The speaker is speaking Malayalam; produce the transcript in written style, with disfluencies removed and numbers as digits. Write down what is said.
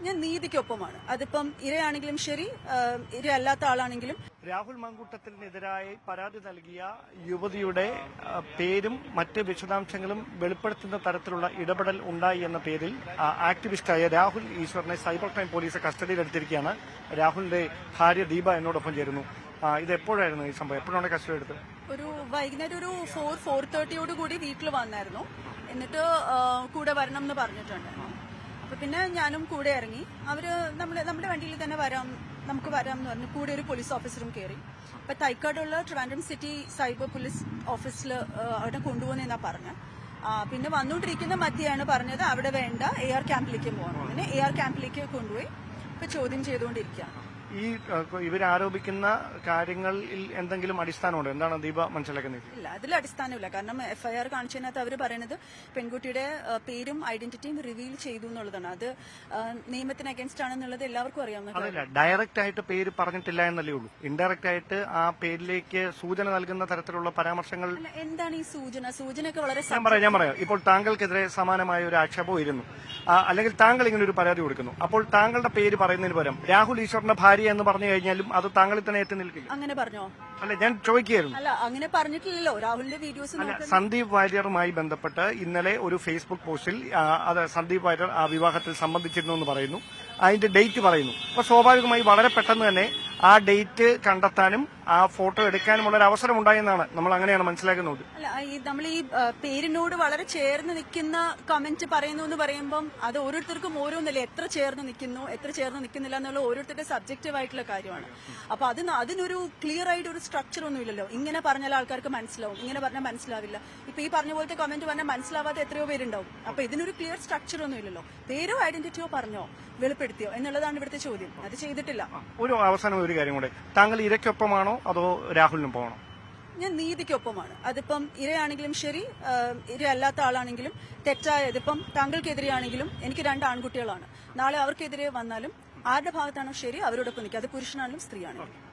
ഞാൻ നീതിക്കൊപ്പമാണ്. അതിപ്പം ഇരയാണെങ്കിലും ശരി, ഇരയല്ലാത്ത ആളാണെങ്കിലും. രാഹുൽ മങ്കൂട്ടത്തിനെതിരായി പരാതി നൽകിയ യുവതിയുടെ പേരും മറ്റ് വിശദാംശങ്ങളും വെളിപ്പെടുത്തുന്ന തരത്തിലുള്ള ഇടപെടൽ ഉണ്ടായി എന്ന പേരിൽ ആക്ടിവിസ്റ്റായ രാഹുൽ ഈശ്വറിനെ സൈബർ ക്രൈം പോലീസ് കസ്റ്റഡിയിലെടുത്തിരിക്കുകയാണ്. രാഹുലിന്റെ ഭാര്യ ദീപ എന്നോടൊപ്പം ചേരുന്നു. ഇത് എപ്പോഴായിരുന്നു ഈ സംഭവം? എപ്പോഴാണ് കസ്റ്റഡി എടുത്തത്? ഒരു വൈകുന്നേരം ഒരു 4:30 കൂടി വീട്ടിൽ വന്നായിരുന്നു. എന്നിട്ട് കൂടെ വരണം എന്ന് പറഞ്ഞിട്ടുണ്ടായിരുന്നു. അപ്പൊ പിന്നെ ഞാനും കൂടെ ഇറങ്ങി. അവര് നമ്മുടെ വണ്ടിയിൽ തന്നെ നമുക്ക് വരാം എന്ന് പറഞ്ഞു. കൂടെ ഒരു പോലീസ് ഓഫീസറും കയറി. അപ്പൊ തൈക്കാടുള്ള ട്രിവാൻഡ്രം സിറ്റി സൈബർ പോലീസ് ഓഫീസിൽ അവിടെ കൊണ്ടുപോകുന്നതെന്നാ പറഞ്ഞത്. പിന്നെ വന്നുകൊണ്ടിരിക്കുന്ന മധ്യയാണ് പറഞ്ഞത് അവിടെ വേണ്ട, AR ക്യാമ്പിലേക്ക് പോകണം. അങ്ങനെ AR ക്യാമ്പിലേക്ക് കൊണ്ടുപോയി ഇപ്പൊ ചോദ്യം ചെയ്തുകൊണ്ടിരിക്കുകയാണ്. ഈ ഇവരാരോപിക്കുന്ന കാര്യങ്ങളിൽ എന്തെങ്കിലും അടിസ്ഥാനമുണ്ടോ? എന്താണ് ദീപ മനസ്സിലാക്കുന്നത്? ഇല്ല, അതിൽ അടിസ്ഥാനമില്ല. കാരണം FIR കാണിച്ചതിനകത്ത് അവർ പറയുന്നത് പെൺകുട്ടിയുടെ പേരും ഐഡന്റിറ്റിയും റിവീൽ ചെയ്തു എന്നുള്ളതാണ്. അത് നിയമത്തിന് അഗേൻസ്റ്റ് ആണെന്നുള്ളത് എല്ലാവർക്കും അറിയാവുന്ന. അതല്ല, ഡയറക്റ്റ് ആയിട്ട് പേര് പറഞ്ഞിട്ടില്ല എന്നല്ലേ ഉള്ളൂ. ഇൻഡയറക്റ്റ് ആയിട്ട് ആ പേരിലേക്ക് സൂചന നൽകുന്ന തരത്തിലുള്ള പരാമർശങ്ങൾ. എന്താണ് ഈ സൂചനയൊക്കെ വളരെ ഞാൻ പറയാം. ഇപ്പോൾ താങ്കൾക്കെതിരെ സമാനമായ ഒരു ആക്ഷേപം ഇരുന്നു, അല്ലെങ്കിൽ താങ്കൾ ഇങ്ങനെ ഒരു പരാതി കൊടുക്കുന്നു. അപ്പോൾ താങ്കളുടെ പേര് പറയുന്നതിന് പകരം രാഹുൽ ഈശ്വറിന്റെ ഭാര്യ എന്ന് പറഞ്ഞു കഴിഞ്ഞാലും അത് താങ്കളിൽ തന്നെ എത്തി നിൽക്കില്ല. അങ്ങനെ പറഞ്ഞോ? അല്ല, ഞാൻ ചോദിക്കുകയായിരുന്നു. അല്ല, അങ്ങനെ പറഞ്ഞിട്ടില്ലല്ലോ. രാഹുലിന്റെ വീഡിയോസ്. സന്ദീപ് വാര്യറുമായി ബന്ധപ്പെട്ട് ഇന്നലെ ഒരു ഫേസ്ബുക്ക് പോസ്റ്റിൽ അത് സന്ദീപ് വാര്യർ ആ വിവാഹത്തിൽ സംബന്ധിച്ചിരുന്നു എന്ന് പറയുന്നു. അതിന്റെ ഡേറ്റ് പറയുന്നു. അപ്പൊ സ്വാഭാവികമായി വളരെ പെട്ടെന്ന് തന്നെ ആ ഡേറ്റ് കണ്ടെത്താനും ആ ഫോട്ടോ എടുക്കാനുമുള്ള ഒരു അവസരം ഉണ്ടായെന്നാണ് നമ്മൾ അങ്ങനെയാണ് മനസ്സിലാക്കുന്നത്. അല്ല, നമ്മൾ ഈ പേരിനോട് വളരെ ചേർന്ന് നിൽക്കുന്ന കമന്റ് പറയുന്നു എന്ന് പറയുമ്പം അത് ഓരോരുത്തർക്കും ഓരോന്നല്ലേ. എത്ര ചേർന്ന് നിൽക്കുന്നു, എത്ര ചേർന്ന് നിൽക്കുന്നില്ല എന്നുള്ള ഓരോരുത്തരുടെ സബ്ജക്റ്റീവ് ആയിട്ടുള്ള കാര്യമാണ്. അപ്പൊ അതിനൊരു ക്ലിയർ ആയിട്ട് ഒരു സ്ട്രക്ചർ ഒന്നും ഇല്ലല്ലോ. ഇങ്ങനെ പറഞ്ഞാൽ ആൾക്കാർക്ക് മനസ്സിലാവും, ഇങ്ങനെ പറഞ്ഞാൽ മനസ്സിലാവില്ല. ഇപ്പൊ ഈ പറഞ്ഞ പോലത്തെ കമന്റ് പറഞ്ഞാൽ മനസ്സിലാവാത്ത എത്രയോ പേരുണ്ടാവും. അപ്പൊ ഇതിനൊരു ക്ലിയർ സ്ട്രക്ചർ ഒന്നും ഇല്ലല്ലോ. പേരോ ഐഡന്റിറ്റിയോ പറഞ്ഞോ വെളിപ്പെടുത്തിയോ എന്നുള്ളതാണ് ഇവിടുത്തെ ചോദ്യം. അത് ചെയ്തിട്ടില്ല. ഒരു അവസാനം ഒരു കാര്യം കൂടെ, താങ്കൾ ഇരയ്ക്കൊപ്പമാണോ അതോ രാഹുലിനും പോകണോ? ഞാൻ നീതിക്കൊപ്പമാണ്. അതിപ്പം ഇരയാണെങ്കിലും ശരി, ഇരയല്ലാത്ത ആളാണെങ്കിലും ഇതിപ്പം താങ്കൾക്കെതിരെയാണെങ്കിലും എനിക്ക് 2 ആൺകുട്ടികളാണ്. നാളെ അവർക്കെതിരെ വന്നാലും ആരുടെ ഭാഗത്താണോ ശരി അവരോടൊപ്പം നിൽക്കുക. അത് പുരുഷനാണെങ്കിലും സ്ത്രീയാണെങ്കിലും.